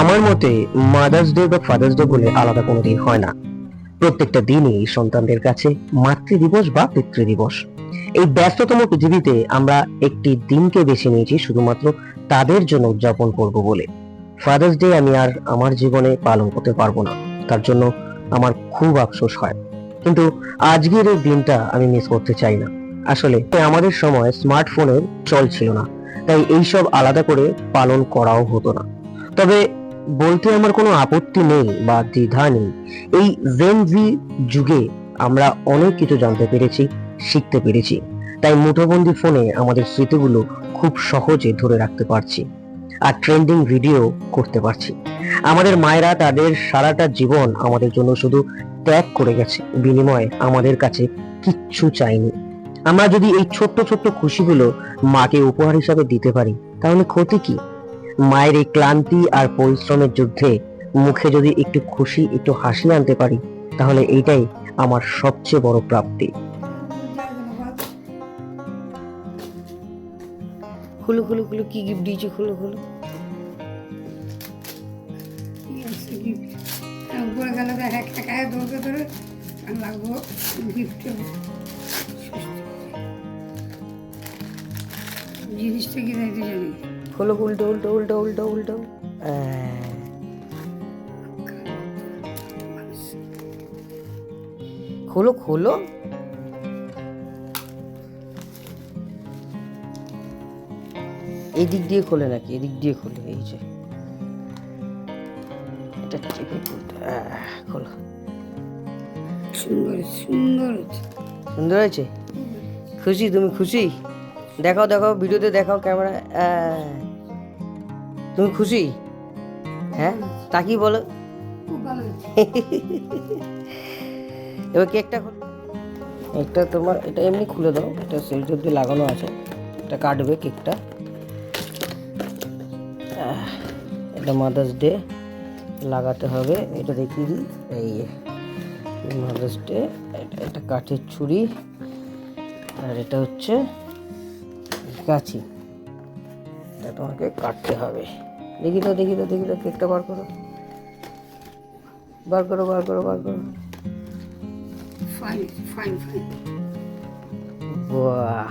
আমার মতে mother's day বা ফাদার্স ডে বলে আলাদা কোনো দিন হয় না। প্রত্যেকটা দিনই সন্তানদের কাছে মাতৃদিবস বা পিতৃদিবস। এই ব্যস্ততম পৃথিবীতে আমরা একটি দিনকে বেছে নিয়েছি শুধুমাত্র তাদের জন্য উদযাপন করব বলে। ফাদার্স ডে আমি আর আমার জীবনে পালন করতে পারবো না, তার জন্য আমার খুব আফসোস হয়। কিন্তু আজকের এই দিনটা আমি মিস করতে চাই না। আসলে আমাদের সময় স্মার্টফোনের চল ছিল না, তাই এইসব আলাদা করে পালন করাও হতো না। তবে বলতে আমার কোনো আপত্তি নেই বা দ্বিধা নেই, এই জেন জি যুগে আমরা অনেক কিছু জানতে পেরেছি, শিখতে পেরেছি। তাই মুঠোবন্দি ফোনে আমাদের স্মৃতিগুলো খুব সহজে ধরে রাখতে পারছি আর ট্রেন্ডিং ভিডিও করতে পারছি। আমাদের মায়েরা তাদের সারাটা জীবন আমাদের জন্য শুধু ত্যাগ করে গেছে, বিনিময়ে আমাদের কাছে কিচ্ছু চাইনি। আমরা যদি এই ছোট্ট ছোট্ট খুশিগুলো মাকে উপহার হিসাবে দিতে পারি, তাহলে ক্ষতি কি? মায়ের এই ক্লান্তি আর পরিশ্রমের যুদ্ধে মুখে যদি একটু খুশি, একটু হাসি আনতে পারি, তাহলে এইটাই আমার সবচেয়ে বড় প্রাপ্তি। খুলো খুলো খুলো, কি গিফট দিয়েছে, খুলো খুলো। উপরে গেলে তো এক একায় দৌড়তে ধরে লাগবো গিফট জিনিসটা কি যাইতে জানি। খোলো, উল্টো উল্টো উল্টো উল্টো উল্টো। খোলো খোলো। এদিক দিয়ে খোলে নাকি? এদিক দিয়ে খোলে, এই যে এটা চেপে খুলতে। খোলো। সুন্দর সুন্দর সুন্দর হয়েছে? খুশি? তুমি খুশি? দেখাও দেখাও, ভিডিওতে দেখাও, ক্যামেরা। তুমি খুশি? হ্যাঁ, তা কি বলো? খুব ভালো হয়েছে। এবার কেকটা খোলো। একটা তোমার এটা এমনি খুলে দাও, এটা সেল টেপ দিয়ে লাগানো আছে, এটা কাটবে কেকটা। এটা মাদার্স ডে লাগাতে হবে, এটা দেখিয়ে দিই। এই মাদার্স ডে, এটা কাঠের ছুরি, আর এটা হচ্ছে কাঁচি। এটা তোমাকে কাটতে হবে। দেখি তো দেখি তো দেখি তো, কেকটা বার করো, বার করো বার করো বার করো। Fine fine fine. বাহ,